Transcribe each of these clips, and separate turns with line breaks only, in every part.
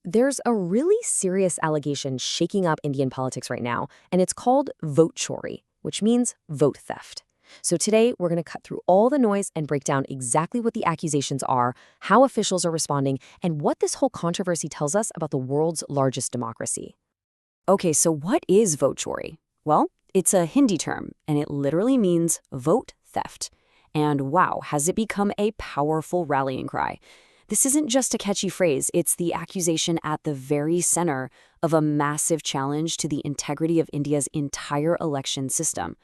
There's a really serious allegation shaking up Indian politics right now, and it's called Vote Chori, which means vote theft. So today, we're going to cut through all the noise and break down exactly what the accusations are, how officials are responding, and what this whole controversy tells us about the world's largest democracy. Okay, so what is vote chori? Well, it's a Hindi term, and it literally means vote theft. And wow, has it become a powerful rallying cry. This isn't just a catchy phrase, it's the accusation at the very center of a massive challenge to the integrity of India's entire election system.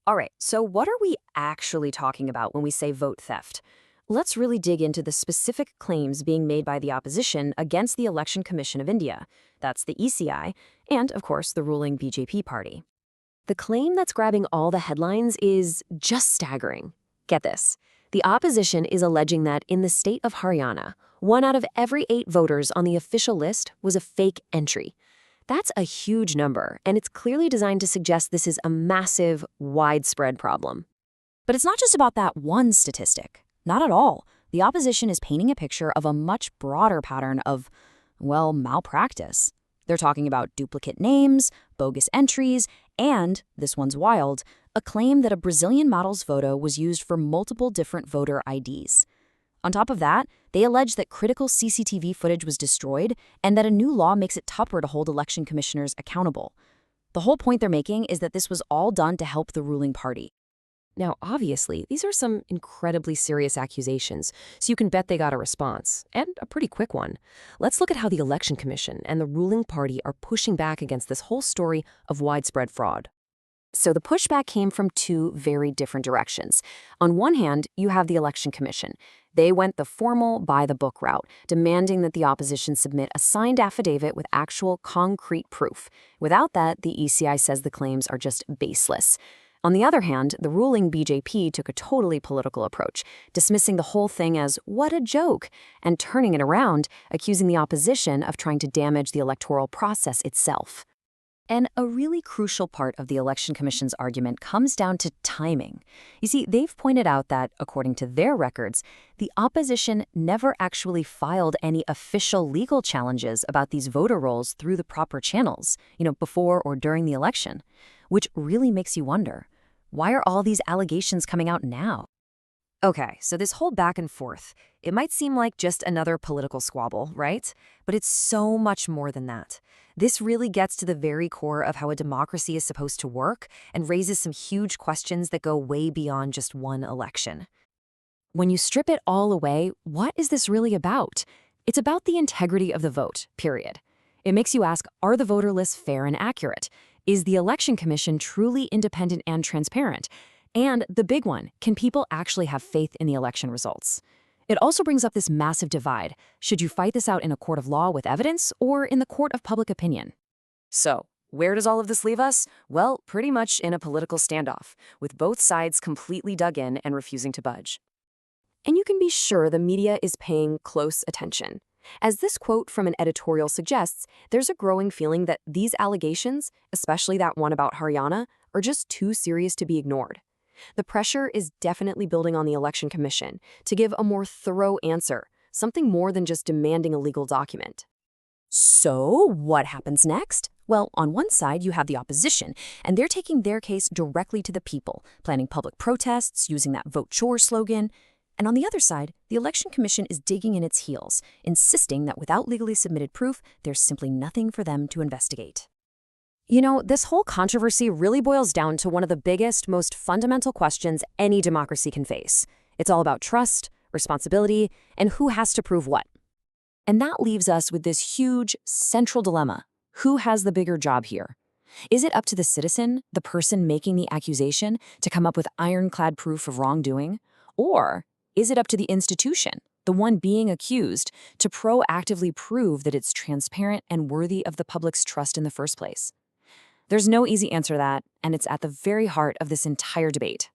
All right, so what are we actually talking about when we say vote theft? Let's really dig into the specific claims being made by the opposition against the Election Commission of India. That's the ECI, and of course the ruling BJP party. The claim that's grabbing all the headlines is just staggering. Get this. The opposition is alleging that in the state of Haryana, 1 out of every 8 voters on the official list was a fake entry. That's a huge number, and it's clearly designed to suggest this is a massive, widespread problem. But it's not just about that one statistic. Not at all. The opposition is painting a picture of a much broader pattern of, well, malpractice. They're talking about duplicate names, bogus entries, and, this one's wild, a claim that a Brazilian model's photo was used for multiple different voter IDs. On top of that, they allege that critical CCTV footage was destroyed and that a new law makes it tougher to hold election commissioners accountable. The whole point they're making is that this was all done to help the ruling party. Now, obviously, these are some incredibly serious accusations, so you can bet they got a response, and a pretty quick one. Let's look at how the Election Commission and the ruling party are pushing back against this whole story of widespread fraud. So the pushback came from 2 very different directions. On one hand, you have the Election Commission. They went the formal, by-the-book route, demanding that the opposition submit a signed affidavit with actual, concrete proof. Without that, the ECI says the claims are just baseless. On the other hand, the ruling BJP took a totally political approach, dismissing the whole thing as, what a joke, and turning it around, accusing the opposition of trying to damage the electoral process itself. And a really crucial part of the Election Commission's argument comes down to timing. You see, they've pointed out that, according to their records, the opposition never actually filed any official legal challenges about these voter rolls through the proper channels, before or during the election, which really makes you wonder, why are all these allegations coming out now? Okay, so this whole back and forth, it might seem like just another political squabble, right? But it's so much more than that. This really gets to the very core of how a democracy is supposed to work and raises some huge questions that go way beyond just one election. When you strip it all away, what is this really about? It's about the integrity of the vote, period. It makes you ask, are the voter lists fair and accurate? Is the Election Commission truly independent and transparent? And the big one, can people actually have faith in the election results? It also brings up this massive divide. Should you fight this out in a court of law with evidence or in the court of public opinion? So, where does all of this leave us? Well, pretty much in a political standoff, with both sides completely dug in and refusing to budge. And you can be sure the media is paying close attention. As this quote from an editorial suggests, there's a growing feeling that these allegations, especially that one about Haryana, are just too serious to be ignored. The pressure is definitely building on the Election Commission to give a more thorough answer, something more than just demanding a legal document. So, what happens next? Well, on one side, you have the opposition, and they're taking their case directly to the people, planning public protests, using that Vote Chori slogan. And on the other side, the Election Commission is digging in its heels, insisting that without legally submitted proof, there's simply nothing for them to investigate. This whole controversy really boils down to one of the biggest, most fundamental questions any democracy can face. It's all about trust, responsibility, and who has to prove what. And that leaves us with this huge, central dilemma. Who has the bigger job here? Is it up to the citizen, the person making the accusation, to come up with ironclad proof of wrongdoing? Or is it up to the institution, the one being accused, to proactively prove that it's transparent and worthy of the public's trust in the first place? There's no easy answer to that, and it's at the very heart of this entire debate.